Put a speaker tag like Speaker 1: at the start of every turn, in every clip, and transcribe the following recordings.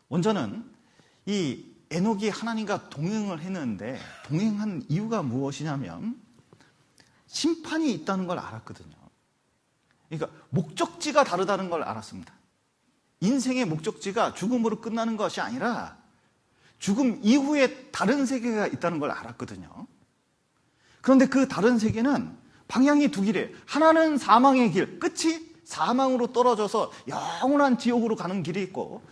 Speaker 1: 먼저는 이 에녹이 하나님과 동행을 했는데 동행한 이유가 무엇이냐면 심판이 있다는 걸 알았거든요. 그러니까 목적지가 다르다는 걸 알았습니다. 인생의 목적지가 죽음으로 끝나는 것이 아니라 죽음 이후에 다른 세계가 있다는 걸 알았거든요. 그런데 그 다른 세계는 방향이 두 길이에요. 하나는 사망의 길, 끝이 사망으로 떨어져서 영원한 지옥으로 가는 길이 있고,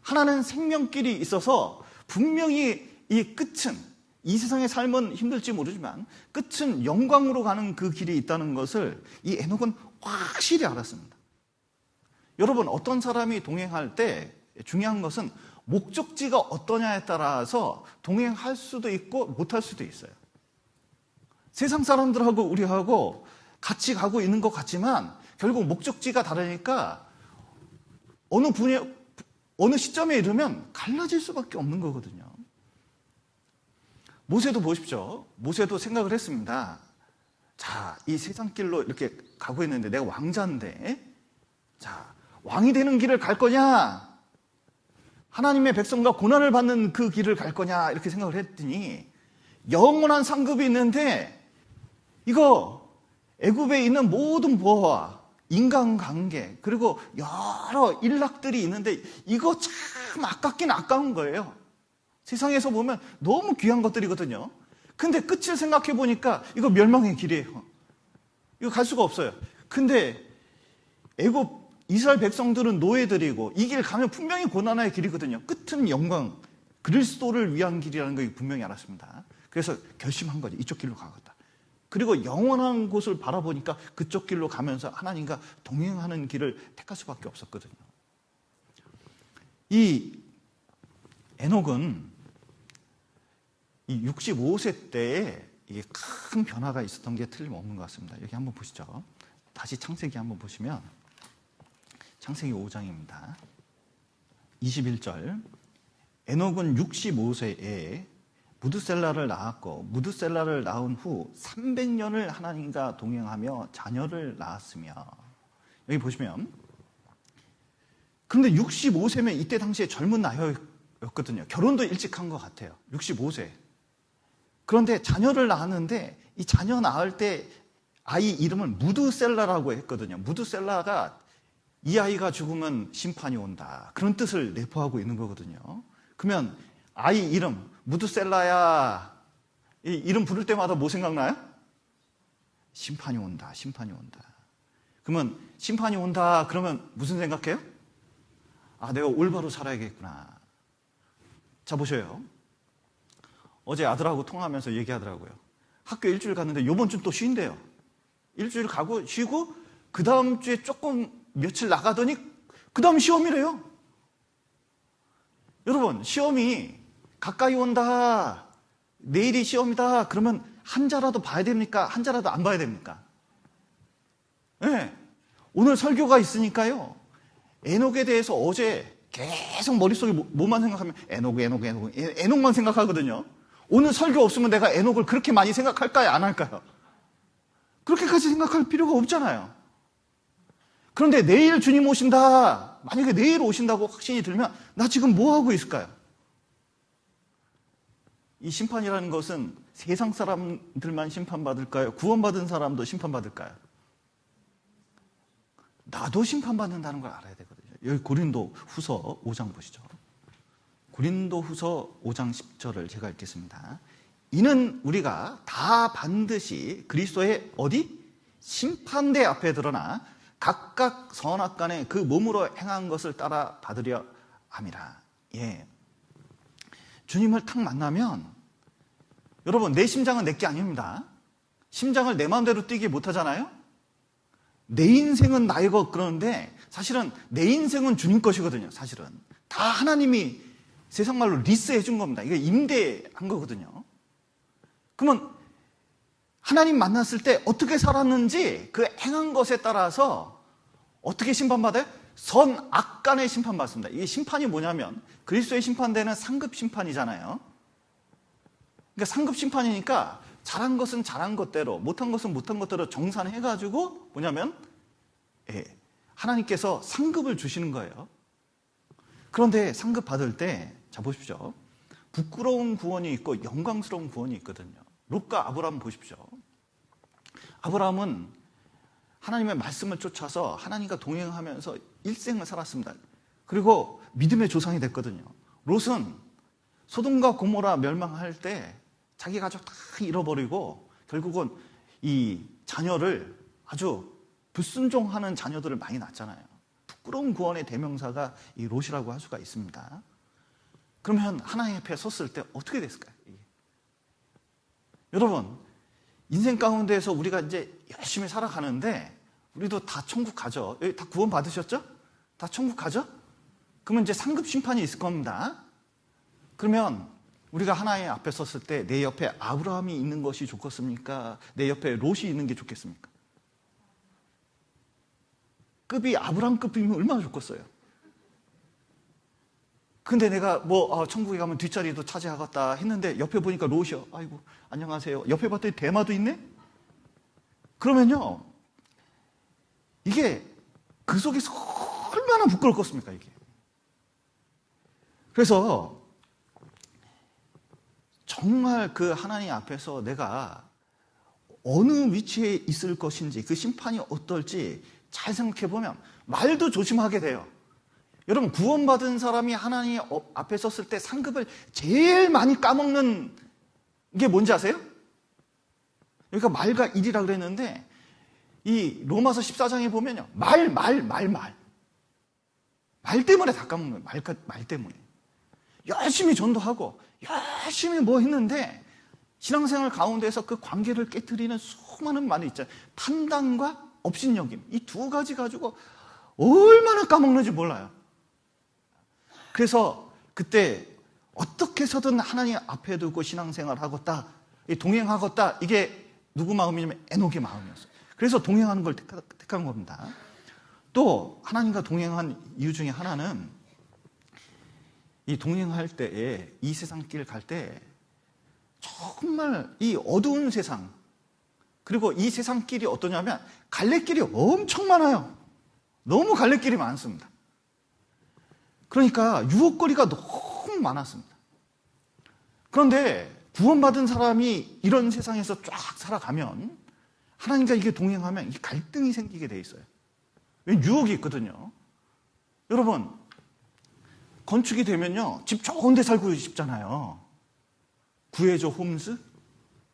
Speaker 1: 하나는 생명길이 있어서 분명히 이 끝은, 이 세상의 삶은 힘들지 모르지만 끝은 영광으로 가는 그 길이 있다는 것을 이 에녹은 확실히 알았습니다. 여러분, 어떤 사람이 동행할 때 중요한 것은 목적지가 어떠냐에 따라서 동행할 수도 있고 못할 수도 있어요. 세상 사람들하고 우리하고 같이 가고 있는 것 같지만 결국 목적지가 다르니까 어느 시점에 이르면 갈라질 수밖에 없는 거거든요. 모세도 보십시오. 모세도 생각을 했습니다. 자, 이 세상 길로 이렇게 가고 있는데 내가 왕자인데, 자, 왕이 되는 길을 갈 거냐? 하나님의 백성과 고난을 받는 그 길을 갈 거냐? 이렇게 생각을 했더니 영원한 상급이 있는데 이거 애굽에 있는 모든 부와 인간관계 그리고 여러 일락들이 있는데 이거 참 아깝긴 아까운 거예요. 세상에서 보면 너무 귀한 것들이거든요. 근데 끝을 생각해 보니까 이거 멸망의 길이에요. 이거 갈 수가 없어요. 근데 애굽 이스라엘 백성들은 노예들이고 이 길 가면 분명히 고난의 길이거든요. 끝은 영광, 그리스도를 위한 길이라는 걸 분명히 알았습니다. 그래서 결심한 거죠. 이쪽 길로 가겠다. 그리고 영원한 곳을 바라보니까 그쪽 길로 가면서 하나님과 동행하는 길을 택할 수밖에 없었거든요. 이 에녹은 이 65세 때에 이게 큰 변화가 있었던 게 틀림없는 것 같습니다. 여기 한번 보시죠. 다시 창세기 한번 보시면 창세기 5장입니다. 21절. 에녹은 65세에 무드셀라를 낳았고 무드셀라를 낳은 후 300년을 하나님과 동행하며 자녀를 낳았으며, 여기 보시면, 그런데 65세면 이때 당시에 젊은 나이였거든요. 결혼도 일찍 한 것 같아요. 65세. 그런데 자녀를 낳았는데 이 자녀 낳을 때 아이 이름을 무드셀라라고 했거든요. 무드셀라가 이 아이가 죽으면 심판이 온다, 그런 뜻을 내포하고 있는 거거든요. 그러면 아이 이름 무드셀라야, 이 이름 부를 때마다 뭐 생각나요? 심판이 온다, 심판이 온다. 그러면 심판이 온다 그러면 무슨 생각해요? 아, 내가 올바로 살아야겠구나. 자, 보셔요. 어제 아들하고 통화하면서 얘기하더라고요. 학교 일주일 갔는데 이번 주는 또 쉰대요. 일주일 가고 쉬고 그 다음 주에 조금 며칠 나가더니 그 다음 시험이래요. 여러분, 시험이 가까이 온다, 내일이 시험이다 그러면 한자라도 봐야 됩니까? 한자라도 안 봐야 됩니까? 네. 오늘 설교가 있으니까요, 에녹에 대해서 어제 계속 머릿속에 뭐만 생각하면 에녹만 생각하거든요. 오늘 설교 없으면 내가 에녹을 그렇게 많이 생각할까요? 안 할까요? 그렇게까지 생각할 필요가 없잖아요. 그런데 내일 주님 오신다, 만약에 내일 오신다고 확신이 들면 나 지금 뭐 하고 있을까요? 이 심판이라는 것은 세상 사람들만 심판받을까요? 구원받은 사람도 심판받을까요? 나도 심판받는다는 걸 알아야 되거든요. 여기 고린도 후서 5장 보시죠. 고린도 후서 5장 10절을 제가 읽겠습니다. 이는 우리가 다 반드시 그리스도의 어디? 심판대 앞에 드러나 각각 선악간에 그 몸으로 행한 것을 따라 받으려 함이라. 예. 주님을 탁 만나면, 여러분, 내 심장은 내 게 아닙니다. 심장을 내 마음대로 뛰게 못하잖아요. 내 인생은 나의 것, 그러는데 사실은 내 인생은 주님 것이거든요. 사실은 다 하나님이 세상 말로 리스해 준 겁니다. 이게 임대한 거거든요. 그러면 하나님 만났을 때 어떻게 살았는지 그 행한 것에 따라서 어떻게 심판받아요? 선, 악 간에 심판받습니다. 이게 심판이 뭐냐면 그리스도의 심판대는 상급 심판이잖아요. 그러니까 상급 심판이니까 잘한 것은 잘한 것대로, 못한 것은 못한 것대로 정산해가지고 뭐냐면 하나님께서 상급을 주시는 거예요. 그런데 상급 받을 때, 자 보십시오. 부끄러운 구원이 있고 영광스러운 구원이 있거든요. 롯과 아브라함 보십시오. 아브라함은 하나님의 말씀을 쫓아서 하나님과 동행하면서 일생을 살았습니다. 그리고 믿음의 조상이 됐거든요. 롯은 소돔과 고모라 멸망할 때 자기 가족 다 잃어버리고 결국은 이 자녀를 아주 불순종하는 자녀들을 많이 낳잖아요. 부끄러운 구원의 대명사가 이 롯이라고 할 수가 있습니다. 그러면 하나님 앞에 섰을 때 어떻게 됐을까요? 여러분, 인생 가운데에서 우리가 이제 열심히 살아가는데 우리도 다 천국 가죠. 여기 다 구원 받으셨죠? 다 천국 가죠? 그러면 이제 상급 심판이 있을 겁니다. 그러면 우리가 하나님 앞에 섰을 때 내 옆에 아브라함이 있는 것이 좋겠습니까? 내 옆에 롯이 있는 게 좋겠습니까? 급이 아브라함 급이면 얼마나 좋겠어요. 근데 내가 천국에 가면 뒷자리도 차지하겠다 했는데 옆에 보니까 롯이요. 아이고 안녕하세요. 옆에 봤더니 대마도 있네? 그러면요, 이게 그 속에서 얼마나 부끄러울 것입니까 이게. 그래서 정말 그 하나님 앞에서 내가 어느 위치에 있을 것인지, 그 심판이 어떨지 잘 생각해 보면 말도 조심하게 돼요. 여러분, 구원받은 사람이 하나님 앞에 섰을 때 상급을 제일 많이 까먹는 게 뭔지 아세요? 그러니까 말과 일이라 그랬는데 이 로마서 14장에 보면요, 말 때문에 다 까먹는 거예요. 말 때문에 열심히 전도하고 열심히 뭐 했는데 신앙생활 가운데서 그 관계를 깨트리는 수많은 말이 있잖아요. 판단과 업신여김, 이 두 가지 가지고 얼마나 까먹는지 몰라요. 그래서 그때 어떻게 해서든 하나님 앞에 두고 신앙생활 하겠다, 동행하겠다, 이게 누구 마음이냐면 에녹의 마음이었어요. 그래서 동행하는 걸 택한 겁니다. 또 하나님과 동행한 이유 중에 하나는 이 동행할 때에 이 세상 길 갈 때 정말 이 어두운 세상, 그리고 이 세상 길이 어떠냐면 갈래길이 엄청 많아요. 너무 갈래길이 많습니다. 그러니까 유혹거리가 너무 많았습니다. 그런데 구원받은 사람이 이런 세상에서 쫙 살아가면, 하나님과 이게 동행하면 이 갈등이 생기게 돼 있어요. 왜? 유혹이 있거든요. 여러분, 건축이 되면요, 집 좋은 데 살고 싶잖아요. 구해줘 홈스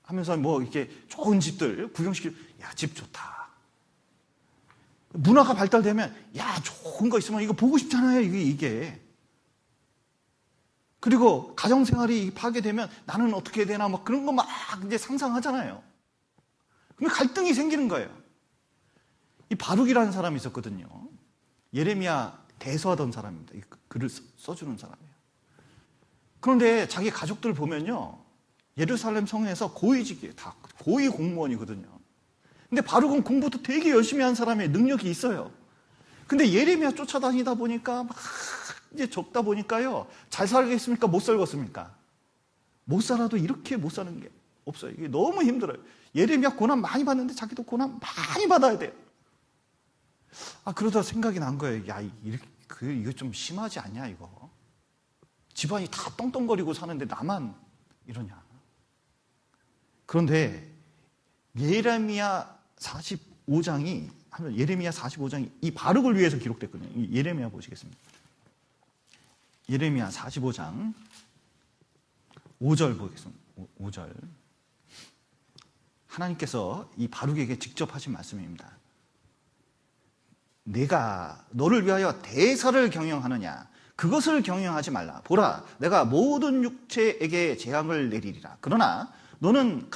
Speaker 1: 하면서 뭐 이렇게 좋은 집들 구경시키고, 야, 집 좋다. 문화가 발달되면, 야, 좋은 거 있으면 이거 보고 싶잖아요, 이게. 그리고 가정생활이 파괴되면 나는 어떻게 해야 되나, 막 그런 거 막 이제 상상하잖아요. 그러면 갈등이 생기는 거예요. 이 바룩이라는 사람이 있었거든요. 예레미야 대서하던 사람입니다. 이 글을 써주는 사람이에요. 그런데 자기 가족들 보면요, 예루살렘 성에서 고위직이에요. 다 고위 공무원이거든요. 근데 바룩은 공부도 되게 열심히 한 사람의 능력이 있어요. 근데 예레미야 쫓아다니다 보니까 막 이제 적다 보니까요, 잘 살겠습니까? 못 살겠습니까? 못 살아도 이렇게 못 사는 게 없어요. 이게 너무 힘들어요. 예레미야 고난 많이 받는데 자기도 고난 많이 받아야 돼요. 그러다 생각이 난 거예요. 야, 이거 좀 심하지 않냐, 이거. 집안이 다 떵떵거리고 사는데 나만 이러냐. 그런데 예레미야 45장이 이 바룩을 위해서 기록됐거든요. 예레미야 보시겠습니다. 예레미야 45장 5절 보겠습니다. 5절. 하나님께서 이 바룩에게 직접 하신 말씀입니다. 내가 너를 위하여 대사를 경영하느냐? 그것을 경영하지 말라. 보라, 내가 모든 육체에게 재앙을 내리리라. 그러나 너는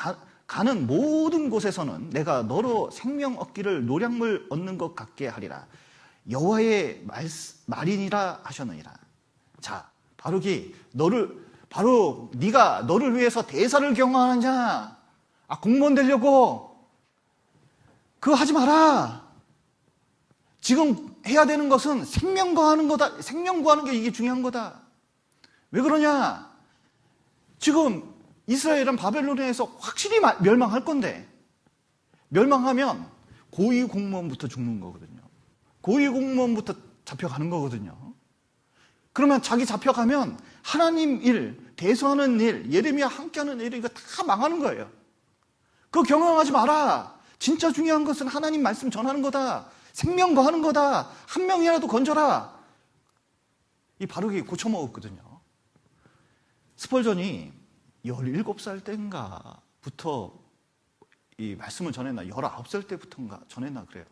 Speaker 1: 가는 모든 곳에서는 내가 너로 생명 얻기를 노량물 얻는 것 같게 하리라. 여호와의 말이니라 하셨느니라. 자, 바룩이 네가 너를 위해서 대사를 경영하느냐? 공무원 되려고? 그거 하지 마라. 지금 해야 되는 것은 생명 구하는 거다. 생명 구하는 게 이게 중요한 거다. 왜 그러냐? 지금 이스라엘은 바벨론에서 확실히 멸망할 건데, 멸망하면 고위 공무원부터 죽는 거거든요. 고위 공무원부터 잡혀가는 거거든요. 그러면 자기 잡혀가면 하나님 일, 대소하는 일, 예레미야 함께하는 일, 이거 다 망하는 거예요. 그거 경영하지 마라. 진짜 중요한 것은 하나님 말씀 전하는 거다. 생명 거하는 거다. 한 명이라도 건져라. 이 바룩이 고쳐먹었거든요. 스펄전이 17살 때인가부터 이 말씀을 전했나, 19살 때부터인가 전했나 그래요.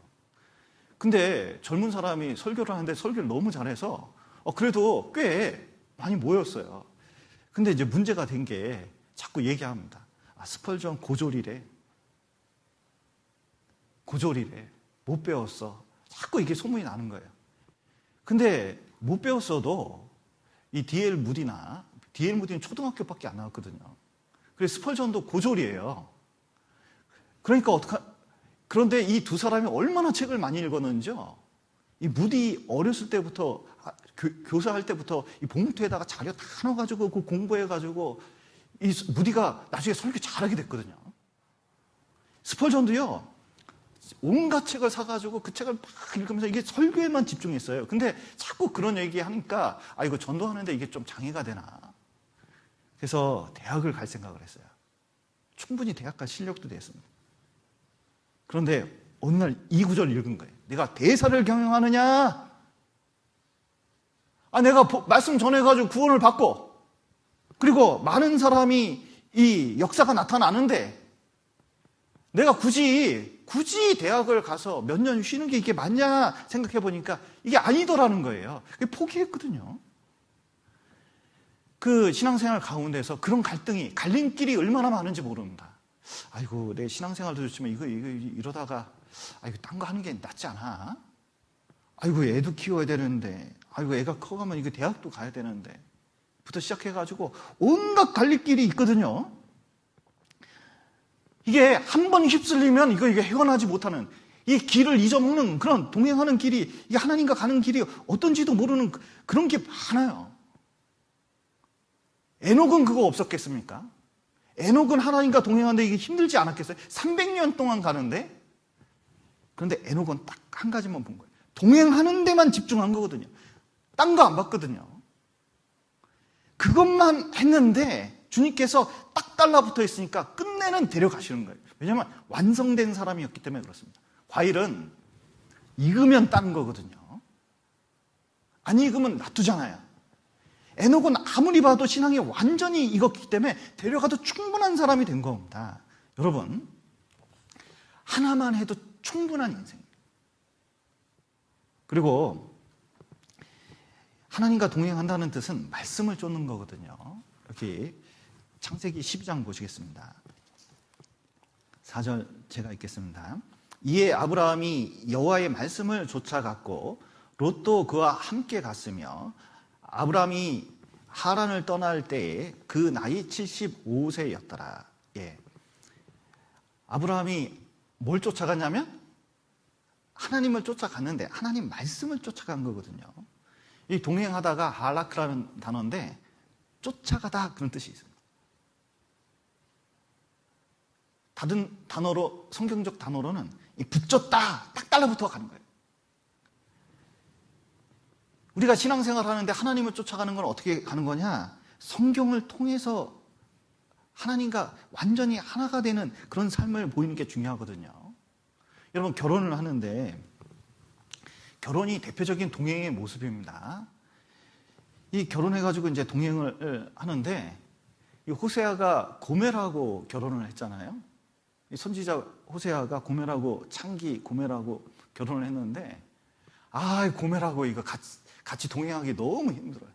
Speaker 1: 근데 젊은 사람이 설교를 하는데 설교를 너무 잘해서 그래도 꽤 많이 모였어요. 근데 이제 문제가 된 게 자꾸 얘기합니다. 스펄전 고졸이래. 못 배웠어. 자꾸 이게 소문이 나는 거예요. 근데 못 배웠어도 이 D.L. 무디는 초등학교밖에 안 나왔거든요. 그래서 스펄전도 고졸이에요. 그러니까 그런데 이 두 사람이 얼마나 책을 많이 읽었는지요. 이 무디 어렸을 때부터 교사할 때부터 이 봉투에다가 자료 다 넣어가지고 그 공부해가지고 이 무디가 나중에 설교 잘하게 됐거든요. 스펄전도요. 온갖 책을 사가지고 그 책을 막 읽으면서 이게 설교에만 집중했어요. 근데 자꾸 그런 얘기 하니까 이거 전도하는데 이게 좀 장애가 되나. 그래서 대학을 갈 생각을 했어요. 충분히 대학 갈 실력도 됐습니다. 그런데 어느 날 이 구절을 읽은 거예요. 내가 대사를 경영하느냐? 내가 말씀 전해가지고 구원을 받고 그리고 많은 사람이 이 역사가 나타나는데 내가 굳이 대학을 가서 몇 년 쉬는 게 이게 맞냐 생각해 보니까 이게 아니더라는 거예요. 포기했거든요. 그 신앙생활 가운데서 그런 갈림길이 얼마나 많은지 모릅니다. 아이고, 내 신앙생활도 좋지만 이거 이러다가 이거 딴 거 하는 게 낫지 않아? 아이고, 애도 키워야 되는데, 아이고, 애가 커가면 이거 대학도 가야 되는데, 부터 시작해가지고 온갖 갈림길이 있거든요. 이게 한 번 휩쓸리면 이게 헤어나지 못하는 이 길을 잊어먹는 그런 동행하는 길이 이게 하나님과 가는 길이 어떤지도 모르는 그런 게 많아요. 에녹은 그거 없었겠습니까? 에녹은 하나님과 동행하는데 이게 힘들지 않았겠어요? 300년 동안 가는데 그런데 에녹은 딱 한 가지만 본 거예요. 동행하는 데만 집중한 거거든요. 딴 거 안 봤거든요. 그것만 했는데 주님께서 딱 달라붙어 있으니까 끝내는 데려가시는 거예요. 왜냐하면 완성된 사람이었기 때문에 그렇습니다. 과일은 익으면 따는 거거든요. 안 익으면 놔두잖아요. 에녹은 아무리 봐도 신앙이 완전히 익었기 때문에 데려가도 충분한 사람이 된 겁니다. 여러분, 하나만 해도 충분한 인생입니다. 그리고 하나님과 동행한다는 뜻은 말씀을 쫓는 거거든요. 여기 창세기 12장 보시겠습니다. 4절 제가 읽겠습니다. 이에 아브라함이 여호와의 말씀을 쫓아갔고 롯도 그와 함께 갔으며 아브라함이 하란을 떠날 때에 그 나이 75세였더라. 예. 아브라함이 뭘 쫓아갔냐면 하나님을 쫓아갔는데 하나님 말씀을 쫓아간 거거든요. 이 동행하다가 할라크라는 단어인데 쫓아가다 그런 뜻이 있습니다. 다른 단어로 성경적 단어로는 붙잡다 딱 달라붙어 가는 거예요. 우리가 신앙생활 하는데 하나님을 쫓아가는 건 어떻게 가는 거냐? 성경을 통해서 하나님과 완전히 하나가 되는 그런 삶을 보이는 게 중요하거든요. 여러분, 결혼을 하는데 결혼이 대표적인 동행의 모습입니다. 이 결혼해가지고 이제 동행을 하는데 이 호세아가 고멜하고 결혼을 했잖아요. 이 선지자 호세아가 고멜하고 창기 고멜하고 결혼을 했는데 고멜하고 이거 같이 동행하기 너무 힘들어요.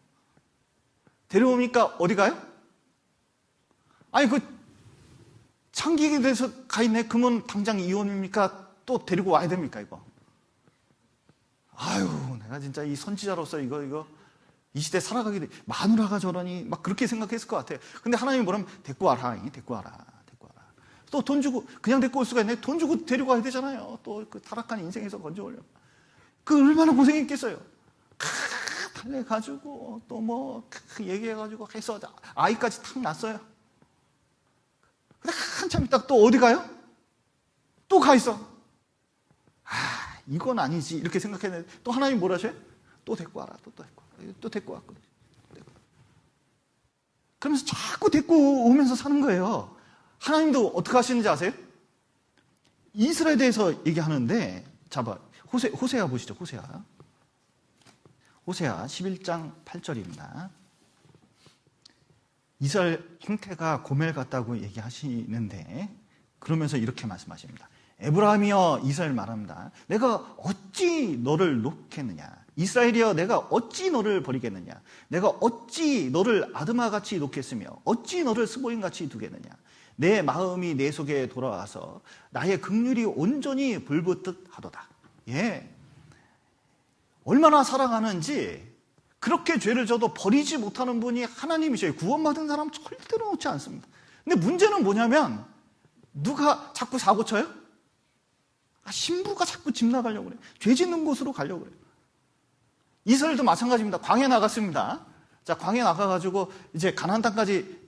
Speaker 1: 데려오니까 어디 가요? 그 창기에 대해서 가 있네. 그러면 당장 이혼입니까? 또 데리고 와야 됩니까, 이거? 내가 진짜 이 선지자로서 이거 이 시대 살아가기 마누라가 저러니 막 그렇게 생각했을 것 같아요. 근데 하나님이 뭐라면 데리고 와라. 또 돈 주고 그냥 데리고 올 수가 있네. 돈 주고 데리고 와야 되잖아요. 또 그 타락한 인생에서 건져오려면. 그 얼마나 고생했겠어요. 달래가지고 또 뭐 얘기해가지고 해서 아이까지 탁 낳았어요. 근데 한참 있다가 또 어디 가요? 또 가 있어. 이건 아니지 이렇게 생각했는데 또 하나님 뭐라 하셔요? 또 데리고 와라, 또 데리고 왔거든요. 그러면서 자꾸 데리고 오면서 사는 거예요. 하나님도 어떻게 하시는지 아세요? 이스라엘에 대해서 얘기하는데, 호세아 보시죠, 호세아 11장 8절입니다. 이스라엘 형태가 고멜 같다고 얘기하시는데, 그러면서 이렇게 말씀하십니다. 에브라임이여, 이스라엘 말합니다. 내가 어찌 너를 놓겠느냐? 이스라엘이여, 내가 어찌 너를 버리겠느냐? 내가 어찌 너를 아드마같이 놓겠으며 어찌 너를 스보임같이 두겠느냐? 내 마음이 내 속에 돌아와서 나의 긍휼이 온전히 불붙듯 하도다. 예, 얼마나 사랑하는지 그렇게 죄를 져도 버리지 못하는 분이 하나님이셔요. 구원받은 사람 절대로 놓지 않습니다. 근데 문제는 뭐냐면 누가 자꾸 사고 쳐요? 신부가 자꾸 집 나가려고 그래요. 죄 짓는 곳으로 가려고 그래요. 이스라엘도 마찬가지입니다. 광야에 나갔습니다. 자, 광야에 나가가지고 이제 가나안 땅까지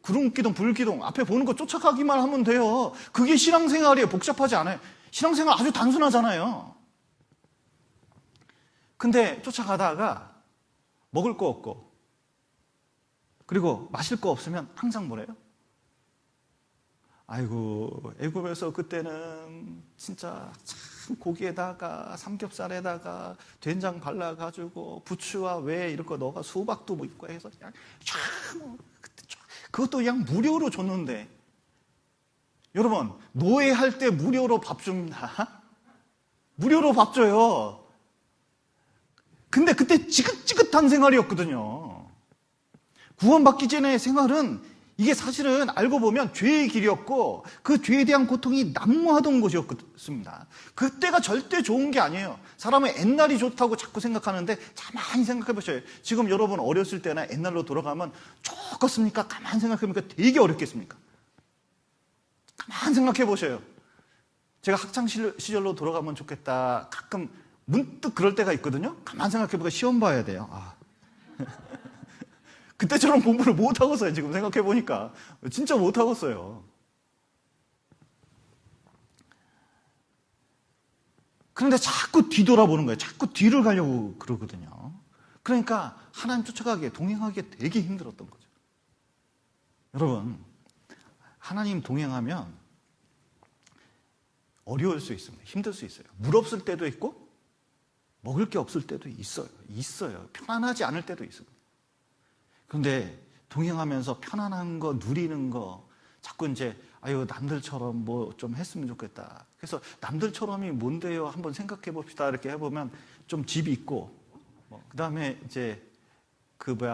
Speaker 1: 구름기둥, 불기둥 앞에 보는 거 쫓아가기만 하면 돼요. 그게 신앙생활이에요. 복잡하지 않아요. 신앙생활 아주 단순하잖아요. 근데 쫓아가다가 먹을 거 없고 그리고 마실 거 없으면 항상 뭐래요? 아이고, 애굽에서 그때는 진짜 참 고기에다가 삼겹살에다가 된장 발라가지고 부추와 왜 이런 거 넣어가 수박도 뭐 있고 해서 그냥 그것도 그냥 무료로 줬는데, 여러분, 노예할 때 무료로 밥 줍니다. 무료로 밥 줘요. 근데 그때 지긋지긋한 생활이었거든요. 구원받기 전의 생활은 이게 사실은 알고 보면 죄의 길이었고 그 죄에 대한 고통이 난무하던 것이었습니다. 그때가 절대 좋은 게 아니에요. 사람은 옛날이 좋다고 자꾸 생각하는데 가만히 생각해 보셔요. 지금 여러분 어렸을 때나 옛날로 돌아가면 좋겠습니까? 가만히 생각해 보니까 되게 어렵겠습니까? 가만히 생각해 보셔요. 제가 학창 시절로 돌아가면 좋겠다. 가끔 문득 그럴 때가 있거든요. 가만히 생각해 보니까 시험 봐야 돼요. 그때처럼 공부를 못하겠어요. 지금 생각해보니까 진짜 못하겠어요. 그런데 자꾸 뒤돌아보는 거예요. 자꾸 뒤를 가려고 그러거든요. 그러니까 하나님 쫓아가기에 동행하기에 되게 힘들었던 거죠. 여러분, 하나님 동행하면 어려울 수 있습니다. 힘들 수 있어요. 물 없을 때도 있고 먹을 게 없을 때도 있어요. 편안하지 않을 때도 있습니다. 그런데 동행하면서 편안한 거, 누리는 거, 자꾸 이제 남들처럼 뭐 좀 했으면 좋겠다. 그래서 남들처럼이 뭔데요? 한번 생각해 봅시다. 이렇게 해보면 좀 집이 있고, 그 다음에 이제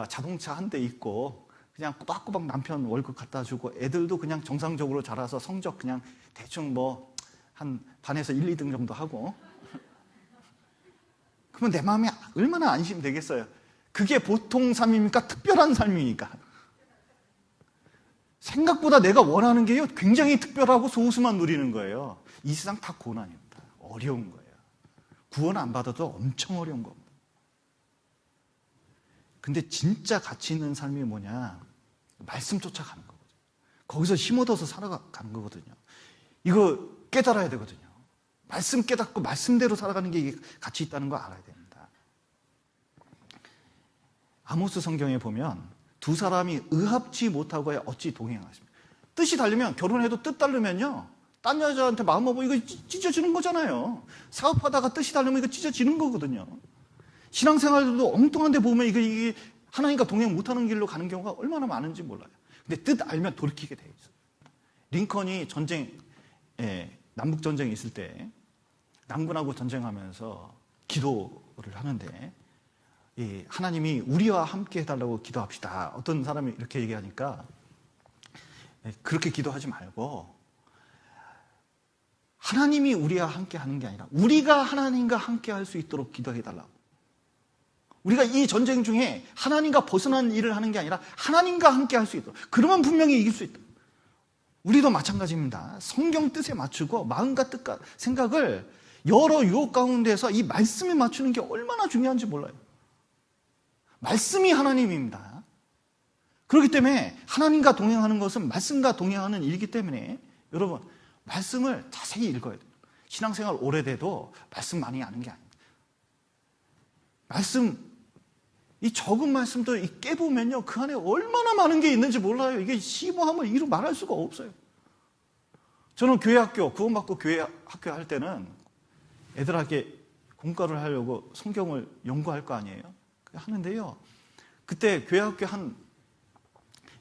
Speaker 1: 자동차 한 대 있고, 그냥 꼬박꼬박 남편 월급 갖다 주고, 애들도 그냥 정상적으로 자라서 성적 그냥 대충 한 반에서 1, 2등 정도 하고. 그러면 내 마음이 얼마나 안심되겠어요? 그게 보통 삶입니까? 특별한 삶입니까? 생각보다 내가 원하는 게요, 굉장히 특별하고 소수만 누리는 거예요. 이 세상 다 고난입니다. 어려운 거예요. 구원 안 받아도 엄청 어려운 겁니다. 근데 진짜 가치 있는 삶이 뭐냐? 말씀 쫓아가는 거거든요. 거기서 힘 얻어서 살아가는 거거든요. 이거 깨달아야 되거든요. 말씀 깨닫고 말씀대로 살아가는 게 이게 가치 있다는 거 알아야 됩니다. 아모스 성경에 보면 두 사람이 의합치 못하고야 어찌 동행하십니까? 뜻이 다르면, 결혼해도 뜻 다르면요, 딴 여자한테 마음 먹으면 이거 찢어지는 거잖아요. 사업하다가 뜻이 다르면 이거 찢어지는 거거든요. 신앙생활도 엉뚱한 데 보면 이게 하나님과 동행 못하는 길로 가는 경우가 얼마나 많은지 몰라요. 근데 뜻 알면 돌이키게 돼 있어요. 링컨이 남북전쟁이 있을 때 남군하고 전쟁하면서 기도를 하는데, 하나님이 우리와 함께 해달라고 기도합시다. 어떤 사람이 이렇게 얘기하니까 그렇게 기도하지 말고 하나님이 우리와 함께 하는 게 아니라 우리가 하나님과 함께 할 수 있도록 기도해달라고. 우리가 이 전쟁 중에 하나님과 벗어난 일을 하는 게 아니라 하나님과 함께 할 수 있도록. 그러면 분명히 이길 수 있다. 우리도 마찬가지입니다. 성경 뜻에 맞추고 마음과 뜻과 생각을 여러 유혹 가운데서 이 말씀에 맞추는 게 얼마나 중요한지 몰라요. 말씀이 하나님입니다. 그렇기 때문에 하나님과 동행하는 것은 말씀과 동행하는 일이기 때문에 여러분, 말씀을 자세히 읽어야 돼요. 신앙생활 오래돼도 말씀 많이 아는 게 아닙니다. 말씀, 이 적은 말씀도 깨보면요, 그 안에 얼마나 많은 게 있는지 몰라요. 이게 심오함을 이루 말할 수가 없어요. 저는 교회 학교, 구원받고 교회 학교 할 때는 애들에게 공과를 하려고 성경을 연구할 거 아니에요? 하는데요, 그때 교회 학교 한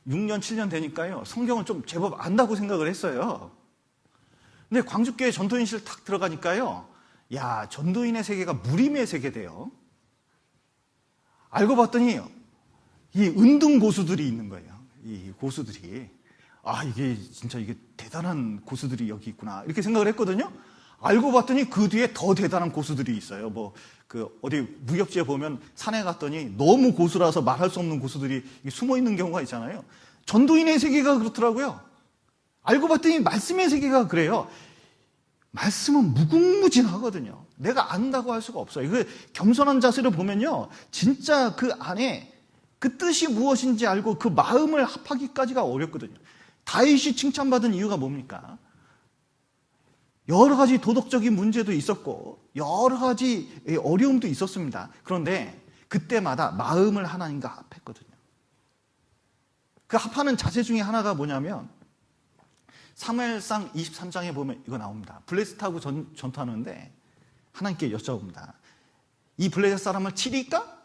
Speaker 1: 6년, 7년 되니까요, 성경을 좀 제법 안다고 생각을 했어요. 근데 광주교회 전도인실 탁 들어가니까요, 야, 전도인의 세계가 무림의 세계대요. 알고 봤더니 이 은둔 고수들이 있는 거예요. 이 고수들이. 아, 이게 진짜 이게 대단한 고수들이 여기 있구나, 이렇게 생각을 했거든요. 알고 봤더니 그 뒤에 더 대단한 고수들이 있어요. 어디 무협지에 보면 산에 갔더니 너무 고수라서 말할 수 없는 고수들이 숨어 있는 경우가 있잖아요. 전도인의 세계가 그렇더라고요. 알고 봤더니 말씀의 세계가 그래요. 말씀은 무궁무진하거든요. 내가 안다고 할 수가 없어요. 그 겸손한 자세로 보면요, 진짜 그 안에 그 뜻이 무엇인지 알고 그 마음을 합하기까지가 어렵거든요. 다윗이 칭찬받은 이유가 뭡니까? 여러 가지 도덕적인 문제도 있었고 여러 가지 어려움도 있었습니다. 그런데 그때마다 마음을 하나님과 합했거든요. 그 합하는 자세 중에 하나가 뭐냐면, 사무엘상 23장에 보면 이거 나옵니다. 블레셋하고 전투하는데 하나님께 여쭤봅니다. 이 블레셋 사람을 치리까?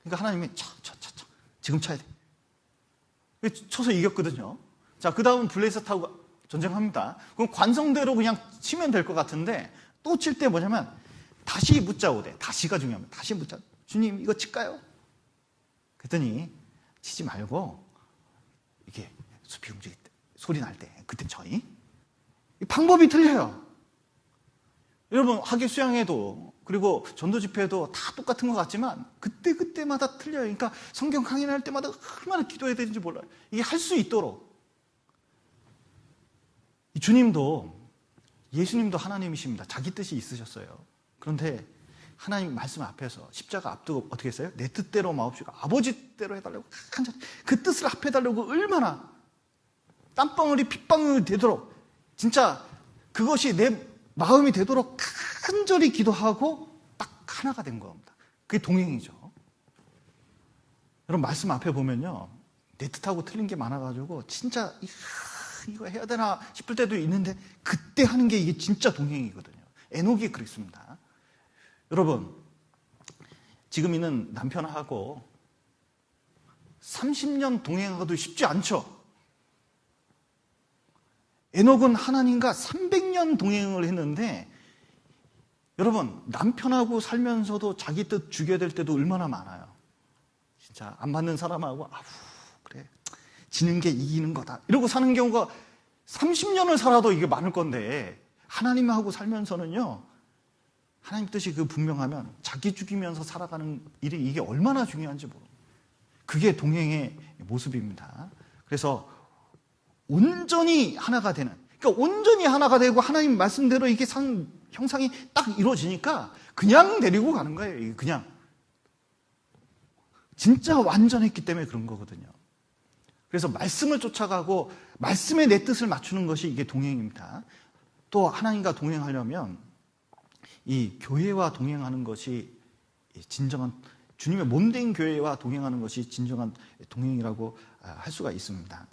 Speaker 1: 그러니까 하나님이 쳐. 지금 쳐야 돼. 쳐서 이겼거든요. 자, 그 다음 블레셋하고 전쟁합니다. 그럼 관성대로 그냥 치면 될 것 같은데, 또 칠 때 뭐냐면 다시 묻자오되, 다시가 중요합니다. 다시 묻자. 주님, 이거 칠까요? 그랬더니 치지 말고 이게 숲이 움직일 때, 소리 날 때 그때 쳐이. 방법이 틀려요. 여러분, 학예 수양회도 그리고 전도 집회도 다 똑같은 것 같지만 그때마다 틀려요. 그러니까 성경 강연할 때마다 얼마나 기도해야 되는지 몰라요. 이게 할 수 있도록. 주님도, 예수님도 하나님이십니다. 자기 뜻이 있으셨어요. 그런데 하나님 말씀 앞에서 십자가 앞두고 어떻게 했어요? 내 뜻대로 마옵시고 아버지 뜻대로 해달라고, 그 뜻을 합해달라고 얼마나 땀방울이 핏방울이 되도록, 진짜 그것이 내 마음이 되도록 간절히 기도하고 딱 하나가 된 겁니다. 그게 동행이죠. 여러분, 말씀 앞에 보면요, 내 뜻하고 틀린 게 많아가지고 진짜 이거 해야 되나 싶을 때도 있는데, 그때 하는 게 이게 진짜 동행이거든요. 에녹이 그랬습니다. 여러분, 지금 있는 남편하고 30년 동행하고도 쉽지 않죠. 에녹은 하나님과 300년 동행을 했는데, 여러분, 남편하고 살면서도 자기 뜻 죽여야 될 때도 얼마나 많아요. 진짜 안 맞는 사람하고 그래, 지는 게 이기는 거다 이러고 사는 경우가 30년을 살아도 이게 많을 건데, 하나님하고 살면서는요, 하나님 뜻이 그 분명하면 자기 죽이면서 살아가는 일이 이게 얼마나 중요한지 모르고, 그게 동행의 모습입니다. 그래서 온전히 하나가 되는, 그러니까 온전히 하나가 되고 하나님 말씀대로 이게 형상이 딱 이루어지니까 그냥 데리고 가는 거예요. 그냥 진짜 완전했기 때문에 그런 거거든요. 그래서 말씀을 쫓아가고 말씀에 내 뜻을 맞추는 것이 이게 동행입니다. 또 하나님과 동행하려면 이 교회와 동행하는 것이 진정한, 주님의 몸된 교회와 동행하는 것이 진정한 동행이라고 할 수가 있습니다.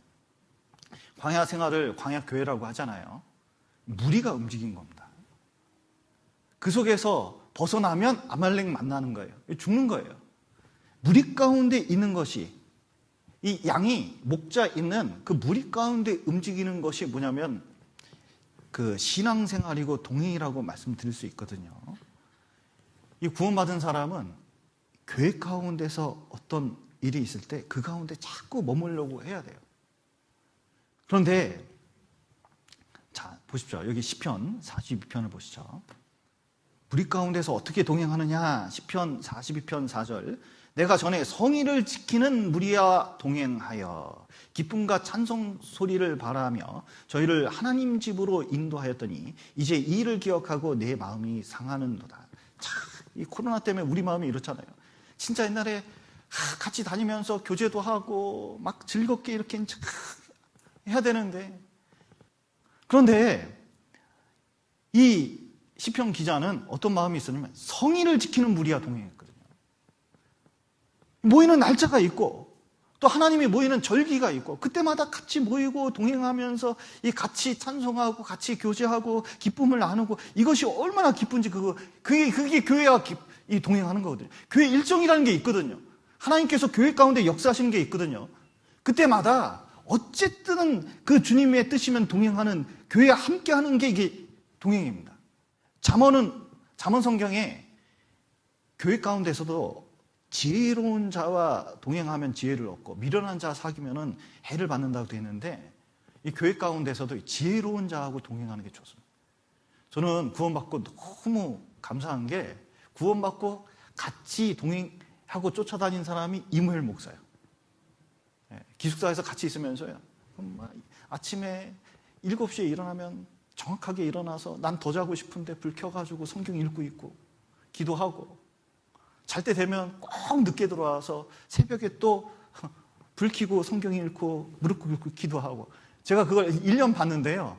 Speaker 1: 광야 생활을 광야 교회라고 하잖아요. 무리가 움직인 겁니다. 그 속에서 벗어나면 아말렉 만나는 거예요. 죽는 거예요. 무리 가운데 있는 것이, 이 양이 목자 있는 그 무리 가운데 움직이는 것이 뭐냐면 그 신앙생활이고 동행이라고 말씀드릴 수 있거든요. 이 구원받은 사람은 교회 가운데서 어떤 일이 있을 때 그 가운데 자꾸 머물려고 해야 돼요. 그런데 자, 보십시오. 여기 시편 42편을 보시죠. 무리 가운데서 어떻게 동행하느냐. 시편 42편 4절. 내가 전에 성의를 지키는 무리와 동행하여 기쁨과 찬송 소리를 바라며 저희를 하나님 집으로 인도하였더니 이제 이 일을 기억하고 내 마음이 상하는도다. 참, 이 코로나 때문에 우리 마음이 이렇잖아요. 진짜 옛날에 같이 다니면서 교제도 하고 막 즐겁게 이렇게 해야 되는데, 그런데 이 시편 기자는 어떤 마음이 있었냐면 성의를 지키는 무리와 동행했거든요. 모이는 날짜가 있고 또 하나님이 모이는 절기가 있고 그때마다 같이 모이고 동행하면서 이 같이 찬송하고 같이 교제하고 기쁨을 나누고 이것이 얼마나 기쁜지 그게 교회와 이 동행하는 거거든요. 교회 일정이라는 게 있거든요. 하나님께서 교회 가운데 역사하시는 게 있거든요. 그때마다 어쨌든 그 주님의 뜻이면 동행하는 교회와 함께하는 게 이게 동행입니다. 잠언 성경에 교회 가운데서도 지혜로운 자와 동행하면 지혜를 얻고 미련한 자 사귀면은 해를 받는다고 되어 있는데 이 교회 가운데서도 지혜로운 자하고 동행하는 게 좋습니다. 저는 구원받고 너무 감사한 게 구원받고 같이 동행하고 쫓아다닌 사람이 이무엘 목사예요. 기숙사에서 같이 있으면서요. 아침에 7시에 일어나면 정확하게 일어나서 난 더 자고 싶은데 불 켜가지고 성경 읽고 있고 기도하고 잘 때 되면 꼭 늦게 들어와서 새벽에 또 불 켜고 성경 읽고 무릎 꿇고 기도하고 제가 그걸 1년 봤는데요.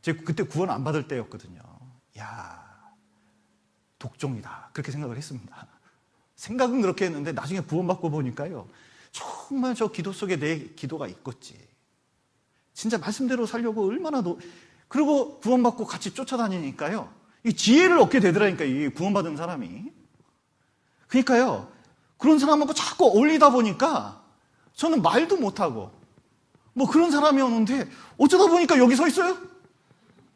Speaker 1: 제가 그때 구원 안 받을 때였거든요. 야, 독종이다. 그렇게 생각을 했습니다. 생각은 그렇게 했는데 나중에 구원받고 보니까요. 정말 저 기도 속에 내 기도가 있겠지. 진짜 말씀대로 살려고 얼마나 그리고 구원받고 같이 쫓아다니니까요. 이 지혜를 얻게 되더라니까, 이 구원받은 사람이. 그러니까요. 그런 사람하고 자꾸 어울리다 보니까 저는 말도 못하고 뭐 그런 사람이었는데 어쩌다 보니까 여기 서 있어요.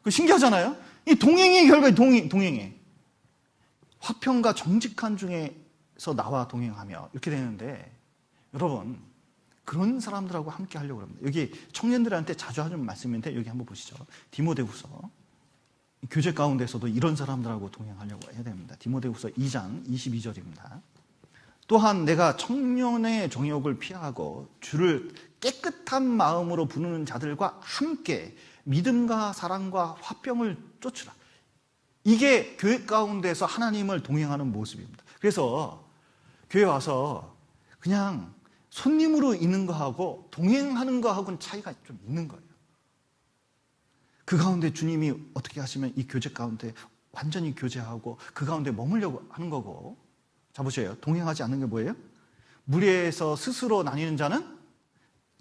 Speaker 1: 신기하잖아요. 이 동행의 결과에 동행해. 화평과 정직한 중에서 나와 동행하며 이렇게 되는데 여러분 그런 사람들하고 함께 하려고 합니다. 여기 청년들한테 자주 하는 말씀인데 여기 한번 보시죠. 디모데후서 교제 가운데서도 이런 사람들하고 동행하려고 해야 됩니다. 디모데후서 2장 22절입니다. 또한 내가 청년의 정욕을 피하고 주를 깨끗한 마음으로 부르는 자들과 함께 믿음과 사랑과 화평을 쫓으라. 이게 교회 가운데서 하나님을 동행하는 모습입니다. 그래서 교회 와서 그냥 손님으로 있는 거하고 동행하는 거하고는 차이가 좀 있는 거예요. 그 가운데 주님이 어떻게 하시면 이 교제 가운데 완전히 교제하고 그 가운데 머물려고 하는 거고. 자 보세요. 동행하지 않는 게 뭐예요? 무리에서 스스로 나뉘는 자는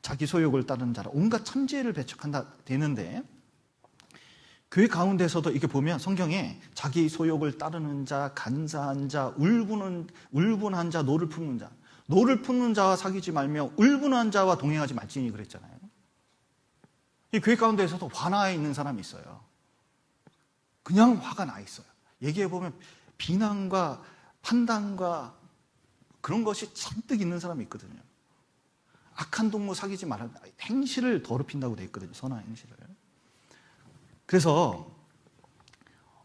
Speaker 1: 자기 소욕을 따르는 자라 온갖 천지를 배척한다 되는데 교회 가운데서도 이렇게 보면 성경에 자기 소욕을 따르는 자, 간사한 자, 울분한 자, 노를 품는 자, 노를 품는 자와 사귀지 말며 울분한 자와 동행하지 말지니 그랬잖아요. 이 교회 가운데서도 화나에 있는 사람이 있어요. 그냥 화가 나 있어요. 얘기해 보면 비난과 판단과 그런 것이 잔뜩 있는 사람이 있거든요. 악한 동무 사귀지 말라. 행실을 더럽힌다고 되어 있거든요. 선한 행실을. 그래서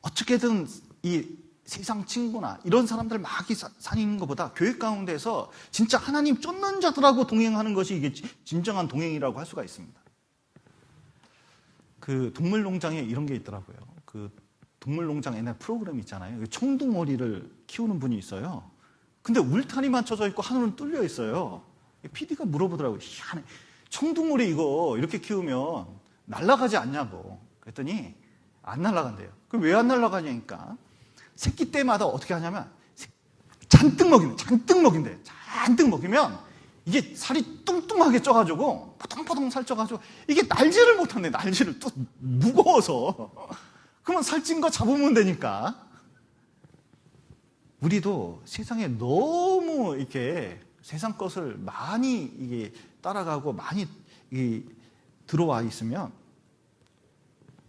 Speaker 1: 어떻게든 이 세상 친구나 이런 사람들 막 사귀는 것보다 교회 가운데서 진짜 하나님 쫓는 자들하고 동행하는 것이 이게 진정한 동행이라고 할 수가 있습니다. 그 동물농장에 이런 게 있더라고요. 그 동물농장 옛날 프로그램 있잖아요. 청둥오리를 키우는 분이 있어요. 근데 울타리만 쳐져 있고 하늘은 뚫려 있어요. PD가 물어보더라고요. 희한해. 청둥오리 이거 이렇게 키우면 날아가지 않냐고. 그랬더니 안 날아간대요. 그럼 왜 안 날아가냐니까 새끼 때마다 어떻게 하냐면 잔뜩 먹인대. 잔뜩 먹이면 이게 살이 뚱뚱하게 쪄가지고 포동포동 살쪄가지고 이게 날지를 못한대. 날지를 또 무거워서. 그러면 살찐 거 잡으면 되니까. 우리도 세상에 너무 이렇게 세상 것을 많이 이게 따라가고 많이 들어와 있으면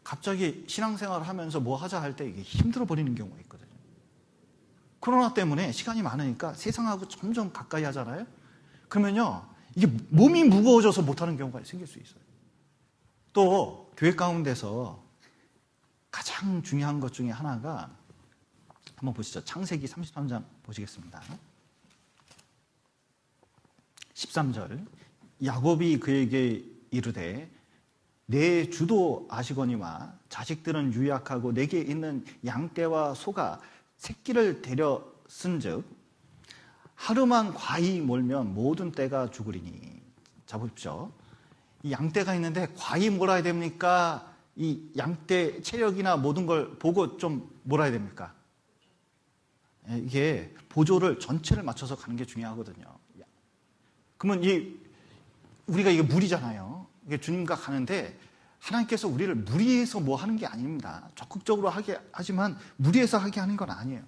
Speaker 1: 갑자기 신앙생활을 하면서 뭐 하자 할 때 이게 힘들어 버리는 경우가 있거든요. 코로나 때문에 시간이 많으니까 세상하고 점점 가까이 하잖아요. 그러면요, 이게 몸이 무거워져서 못하는 경우가 생길 수 있어요. 또 교회 가운데서 가장 중요한 것 중에 하나가 한번 보시죠. 창세기 33장 보시겠습니다. 13절 야곱이 그에게 이르되 내 주도 아시거니와 자식들은 유약하고 내게 있는 양떼와 소가 새끼를 데려 쓴즉 하루만 과히 몰면 모든 떼가 죽으리니. 자 보십시오. 이 양떼가 있는데 과히 몰아야 됩니까? 이 양떼 체력이나 모든 걸 보고 좀 몰아야 됩니까? 이게 보조를 전체를 맞춰서 가는 게 중요하거든요. 그러면 우리가 이게 무리잖아요. 이게 주님과 가는데 하나님께서 우리를 무리해서 뭐 하는 게 아닙니다. 적극적으로 하게 하지만 무리해서 하게 하는 건 아니에요.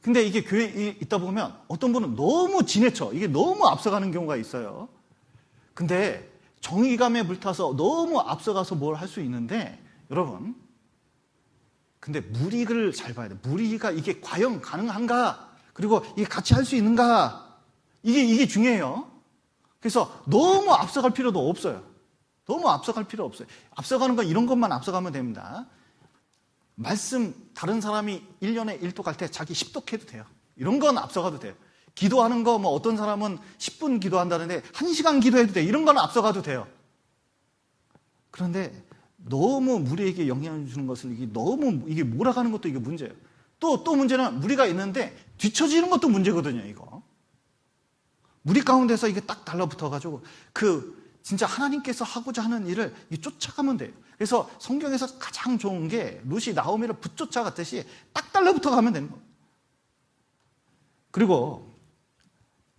Speaker 1: 근데 이게 교회에 있다 보면 어떤 분은 너무 지나쳐, 이게 너무 앞서가는 경우가 있어요. 근데 정의감에 불타서 너무 앞서가서 뭘 할 수 있는데, 여러분, 근데 무리를 잘 봐야 돼요. 무리가 이게 과연 가능한가? 그리고 이게 같이 할 수 있는가? 이게 중요해요. 그래서 너무 앞서갈 필요도 없어요. 너무 앞서갈 필요 없어요. 앞서가는 건 이런 것만 앞서가면 됩니다. 말씀 다른 사람이 1년에 1독 할 때 자기 10독 해도 돼요. 이런 건 앞서가도 돼요. 기도하는 거 뭐 어떤 사람은 10분 기도한다는데 1시간 기도해도 돼요. 이런 건 앞서가도 돼요. 그런데 너무 무리에게 영향을 주는 것을 이게 몰아가는 것도 이게 문제예요. 또 문제는 무리가 있는데 뒤처지는 것도 문제거든요, 이거. 무리 가운데서 이게 딱 달라붙어가지고 진짜 하나님께서 하고자 하는 일을 쫓아가면 돼요. 그래서 성경에서 가장 좋은 게 룻이 나오미를 붙쫓아갔듯이 딱 달라붙어 가면 되는 거예요. 그리고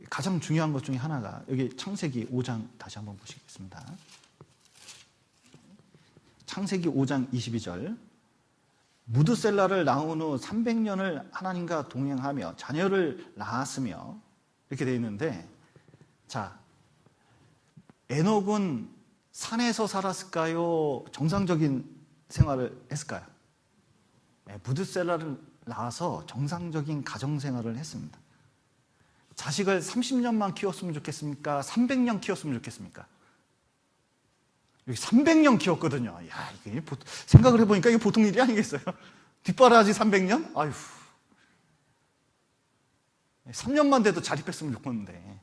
Speaker 1: 가장 중요한 것 중에 하나가 여기 창세기 5장 다시 한번 보시겠습니다. 창세기 5장 22절. 무드셀라를 낳은 후 300년을 하나님과 동행하며 자녀를 낳았으며, 이렇게 되어 있는데, 자, 에녹은 산에서 살았을까요? 정상적인 생활을 했을까요? 무드셀라를 낳아서 정상적인 가정생활을 했습니다. 자식을 30년만 키웠으면 좋겠습니까? 300년 키웠으면 좋겠습니까? 여기 300년 키웠거든요. 야, 이게 생각을 해보니까 이게 보통 일이 아니겠어요? 뒷바라지 300년? 아휴. 3년만 돼도 자립했으면 좋겠는데.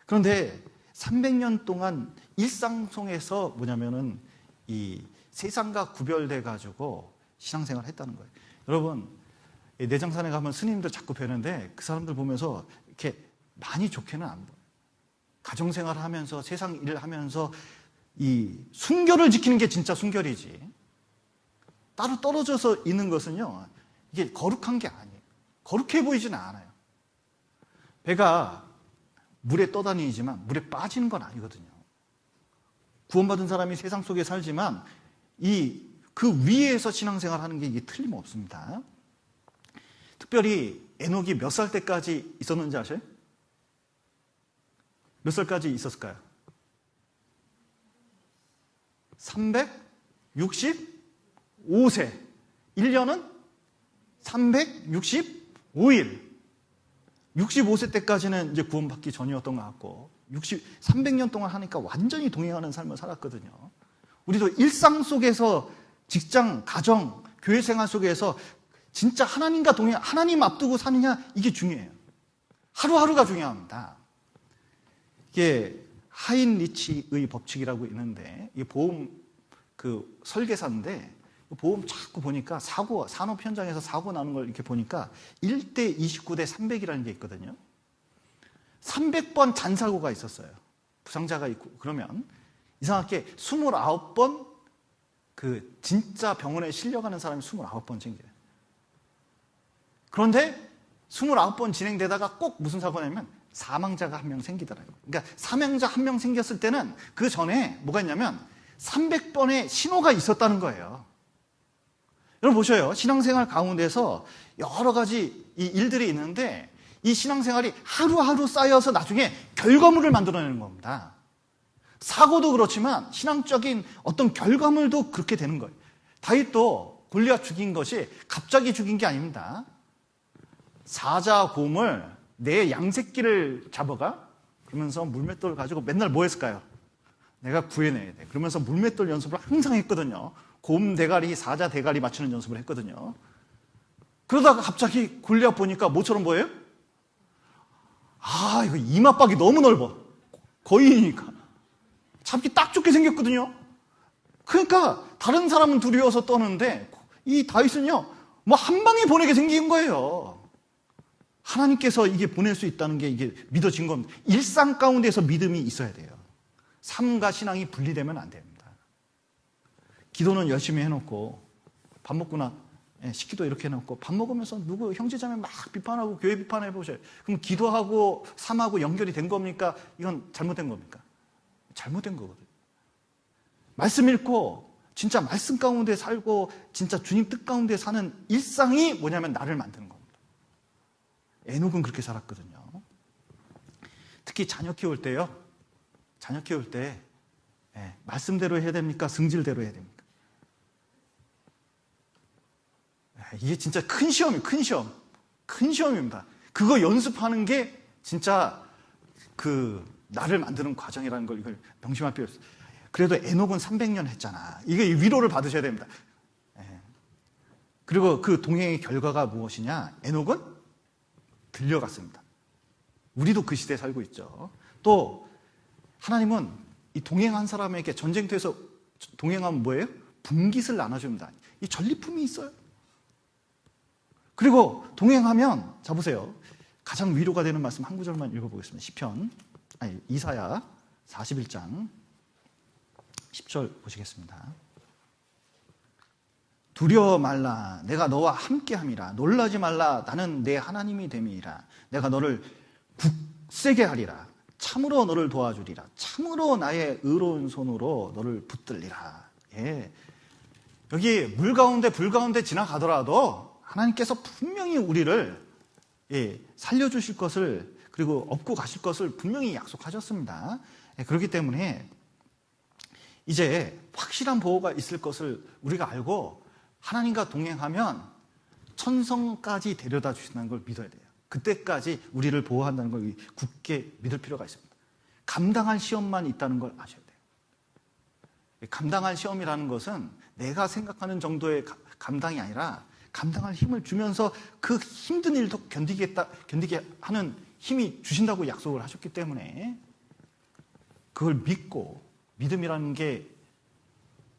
Speaker 1: 그런데 300년 동안 일상 속에서 뭐냐면은 이 세상과 구별돼 가지고 신앙생활을 했다는 거예요. 여러분, 내장산에 가면 스님들 자꾸 뵈는데 그 사람들 보면서 이렇게 많이 좋게는 안 보여요. 가정생활을 하면서 세상 일을 하면서 이 순결을 지키는 게 진짜 순결이지, 따로 떨어져서 있는 것은요, 이게 거룩한 게 아니에요. 거룩해 보이지는 않아요. 배가 물에 떠다니지만 물에 빠지는 건 아니거든요. 구원받은 사람이 세상 속에 살지만 그 위에서 신앙생활 하는 게 이게 틀림없습니다. 특별히 에녹이 몇 살 때까지 있었는지 아세요? 몇 살까지 있었을까요? 365세. 1년은 365일. 65세 때까지는 이제 구원받기 전이었던 것 같고, 300년 동안 하니까 완전히 동행하는 삶을 살았거든요. 우리도 일상 속에서 직장, 가정, 교회 생활 속에서 진짜 하나님과 하나님 앞두고 사느냐, 이게 중요해요. 하루하루가 중요합니다. 이게 하인리치의 법칙이라고 있는데, 이게 보험 설계사인데, 보험 자꾸 보니까 산업 현장에서 사고 나는 걸 이렇게 보니까 1대 29대 300이라는 게 있거든요. 300번 잔사고가 있었어요. 부상자가 있고, 그러면 이상하게 29번 진짜 병원에 실려가는 사람이 29번 생겨요. 그런데 29번 진행되다가 꼭 무슨 사고가 나면 사망자가 한 명 생기더라고요. 그러니까 사망자 한 명 생겼을 때는 그 전에 뭐가 있냐면 300번의 신호가 있었다는 거예요. 여러분 보셔요. 신앙생활 가운데서 여러 가지 이 일들이 있는데 이 신앙생활이 하루하루 쌓여서 나중에 결과물을 만들어내는 겁니다. 사고도 그렇지만 신앙적인 어떤 결과물도 그렇게 되는 거예요. 다윗도 골리앗 죽인 것이 갑자기 죽인 게 아닙니다. 사자 곰을 내 양새끼를 잡아가? 그러면서 물맷돌을 가지고 맨날 뭐 했을까요? 내가 구해내야 돼. 그러면서 물맷돌 연습을 항상 했거든요. 곰 대가리, 사자 대가리 맞추는 연습을 했거든요. 그러다가 갑자기 골리앗 보니까 뭐처럼 보여요? 아, 이거 이마박이 너무 넓어. 거인이니까. 잡기 딱 좋게 생겼거든요. 그러니까 다른 사람은 두려워서 떠는데 이 다윗은요, 뭐 한 방에 보내게 생긴 거예요. 하나님께서 이게 보낼 수 있다는 게 이게 믿어진 겁니다. 일상 가운데서 믿음이 있어야 돼요. 삶과 신앙이 분리되면 안 됩니다. 기도는 열심히 해놓고 밥 먹고 식기도 이렇게 해놓고 밥 먹으면서 누구 형제자매 막 비판하고 교회 비판해 보셔요. 그럼 기도하고 삶하고 연결이 된 겁니까? 이건 잘못된 겁니까? 잘못된 거거든요. 말씀 읽고 진짜 말씀 가운데 살고 진짜 주님 뜻 가운데 사는 일상이 뭐냐면 나를 만드는 겁니다. 에녹은 그렇게 살았거든요. 특히 자녀 키울 때요. 자녀 키울 때 말씀대로 해야 됩니까? 승질대로 해야 됩니까? 이게 진짜 큰 시험이에요. 큰 시험. 큰 시험입니다. 그거 연습하는 게 진짜 나를 만드는 과정이라는 걸 이걸 명심할 필요가 있어요. 그래도 에녹은 300년 했잖아. 이게 위로를 받으셔야 됩니다. 그리고 그 동행의 결과가 무엇이냐? 에녹은 들려갔습니다. 우리도 그 시대에 살고 있죠. 또 하나님은 이 동행한 사람에게 전쟁터에서 동행하면 뭐예요? 분깃을 나눠줍니다. 이 전리품이 있어요. 그리고 동행하면 자 보세요. 가장 위로가 되는 말씀 한 구절만 읽어보겠습니다. 이사야 41장 10절 보시겠습니다. 두려워 말라 내가 너와 함께함이라 놀라지 말라 나는 내 하나님이 됨이라 내가 너를 굳세게 하리라 참으로 너를 도와주리라 참으로 나의 의로운 손으로 너를 붙들리라. 여기 물 가운데 불 가운데 지나가더라도 하나님께서 분명히 우리를 살려주실 것을 그리고 업고 가실 것을 분명히 약속하셨습니다. 그렇기 때문에 이제 확실한 보호가 있을 것을 우리가 알고 하나님과 동행하면 천성까지 데려다 주신다는 걸 믿어야 돼요. 그때까지 우리를 보호한다는 걸 굳게 믿을 필요가 있습니다. 감당할 시험만 있다는 걸 아셔야 돼요. 감당할 시험이라는 것은 내가 생각하는 정도의 감당이 아니라 감당할 힘을 주면서 그 힘든 일도 견디게 하는 힘이 주신다고 약속을 하셨기 때문에 그걸 믿고 믿음이라는 게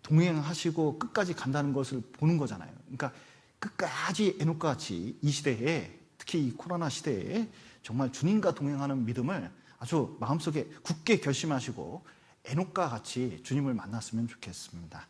Speaker 1: 동행하시고 끝까지 간다는 것을 보는 거잖아요. 그러니까 끝까지 에녹과 같이 이 시대에 특히 이 코로나 시대에 정말 주님과 동행하는 믿음을 아주 마음속에 굳게 결심하시고 에녹과 같이 주님을 만났으면 좋겠습니다.